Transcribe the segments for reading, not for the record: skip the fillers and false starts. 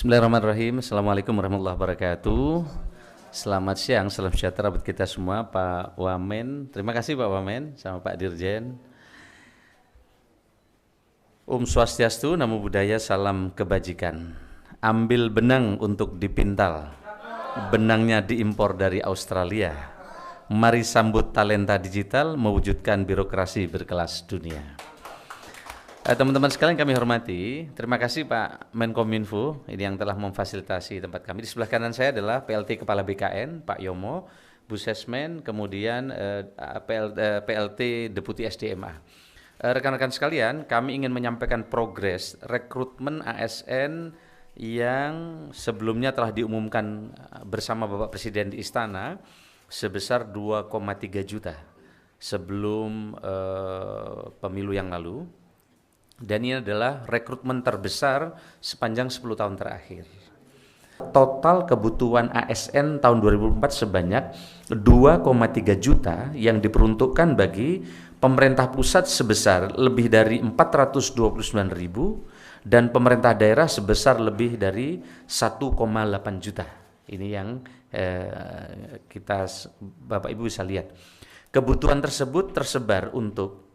Bismillahirrahmanirrahim. Assalamualaikum warahmatullahi wabarakatuh. Selamat siang, salam sejahtera buat kita semua. Pak Wamen, terima kasih Pak Wamen sama Pak Dirjen. Swastiastu, Namo Buddhaya, salam kebajikan. Ambil benang untuk dipintal, benangnya diimpor dari Australia. Mari sambut talenta digital, mewujudkan birokrasi berkelas dunia. Teman-teman sekalian kami hormati, terima kasih Pak Menkominfo ini yang telah memfasilitasi tempat kami. Di sebelah kanan saya adalah PLT Kepala BKN, Pak Yomo, Bu Sesmen, kemudian PLT Deputi SDMA. Rekan-rekan sekalian, kami ingin menyampaikan progres rekrutmen ASN yang sebelumnya telah diumumkan bersama Bapak Presiden di Istana sebesar 2,3 juta sebelum pemilu yang lalu. Dan ini adalah rekrutmen terbesar sepanjang 10 tahun terakhir. Total kebutuhan ASN tahun 2004 sebanyak 2,3 juta yang diperuntukkan bagi pemerintah pusat sebesar lebih dari 429.000 dan pemerintah daerah sebesar lebih dari 1,8 juta. Ini yang kita Bapak Ibu bisa lihat. Kebutuhan tersebut tersebar untuk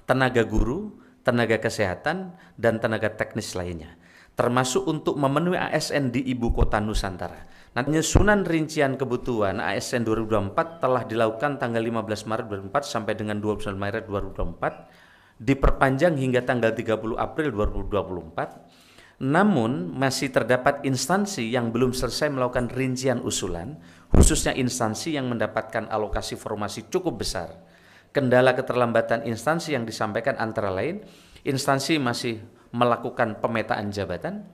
tenaga guru, tenaga kesehatan, dan tenaga teknis lainnya, termasuk untuk memenuhi ASN di Ibu Kota Nusantara. Nah, penyusunan rincian kebutuhan ASN 2024 telah dilakukan tanggal 15 Maret 2024 sampai dengan 29 Maret 2024, diperpanjang hingga tanggal 30 April 2024. Namun, masih terdapat instansi yang belum selesai melakukan rincian usulan, khususnya instansi yang mendapatkan alokasi formasi cukup besar. Kendala keterlambatan instansi yang disampaikan antara lain, instansi masih melakukan pemetaan jabatan.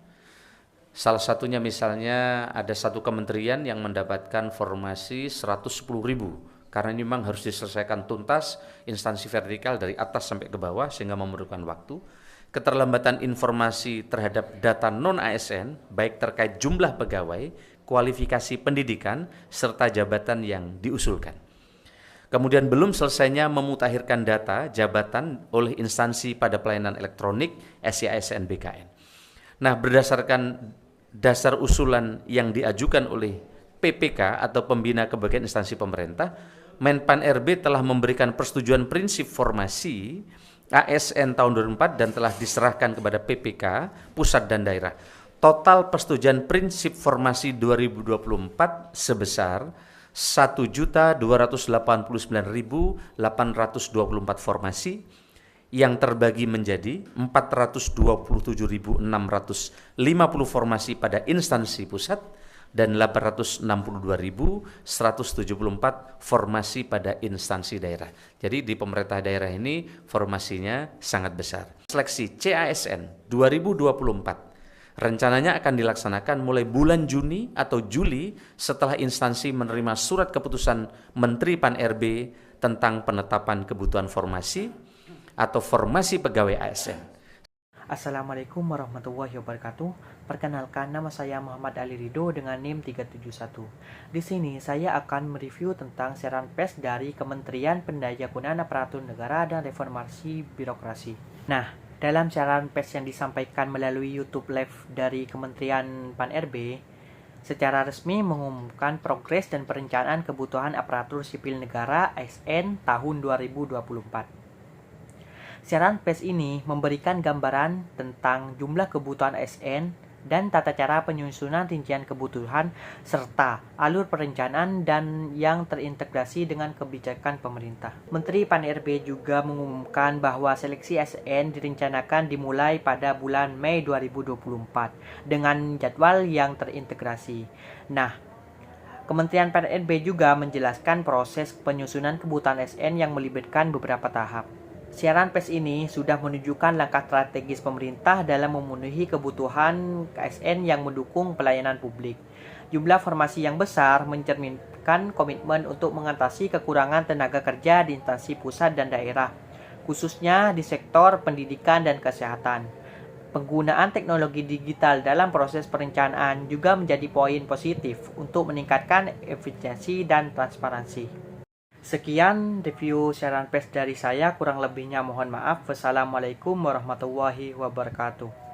Salah satunya misalnya ada satu kementerian yang mendapatkan formasi 110.000 karena ini memang harus diselesaikan tuntas instansi vertikal dari atas sampai ke bawah sehingga memerlukan waktu. Keterlambatan informasi terhadap data non-ASN baik terkait jumlah pegawai, kualifikasi pendidikan, serta jabatan yang diusulkan. Kemudian belum selesainya memutakhirkan data jabatan oleh instansi pada pelayanan elektronik SIASN BKN. Nah, berdasarkan dasar usulan yang diajukan oleh PPK atau Pembina Kebagian Instansi Pemerintah, Menpan RB telah memberikan persetujuan prinsip formasi ASN tahun 2004 dan telah diserahkan kepada PPK pusat dan daerah. Total persetujuan prinsip formasi 2024 sebesar 1.289.824 formasi yang terbagi menjadi 427.650 formasi pada instansi pusat dan 862.174 formasi pada instansi daerah. Jadi di pemerintah daerah ini formasinya sangat besar. Seleksi CASN 2024 rencananya akan dilaksanakan mulai bulan Juni atau Juli setelah instansi menerima surat keputusan Menteri Pan-RB tentang penetapan kebutuhan formasi atau formasi pegawai ASN. Assalamualaikum warahmatullahi wabarakatuh. Perkenalkan, nama saya Muhammad Ali Ridho dengan NIM 371. Di sini saya akan mereview tentang siaran pers dari Kementerian Pendayagunaan Aparatur Negara dan Reformasi Birokrasi. Nah, dalam siaran pers yang disampaikan melalui YouTube Live dari Kementerian Pan-RB, secara resmi mengumumkan progres dan perencanaan kebutuhan aparatur sipil negara ASN tahun 2024. Siaran pers ini memberikan gambaran tentang jumlah kebutuhan ASN dan tata cara penyusunan rincian kebutuhan serta alur perencanaan dan yang terintegrasi dengan kebijakan pemerintah. Menteri Pan-RB juga mengumumkan bahwa seleksi ASN direncanakan dimulai pada bulan Mei 2024 dengan jadwal yang terintegrasi. Nah, Kementerian Pan-RB juga menjelaskan proses penyusunan kebutuhan ASN yang melibatkan beberapa tahap. Siaran pers ini sudah menunjukkan langkah strategis pemerintah dalam memenuhi kebutuhan ASN yang mendukung pelayanan publik. Jumlah formasi yang besar mencerminkan komitmen untuk mengatasi kekurangan tenaga kerja di instansi pusat dan daerah, khususnya di sektor pendidikan dan kesehatan. Penggunaan teknologi digital dalam proses perencanaan juga menjadi poin positif untuk meningkatkan efisiensi dan transparansi. Sekian review siaran pers dari saya, kurang lebihnya mohon maaf. Wassalamualaikum warahmatullahi wabarakatuh.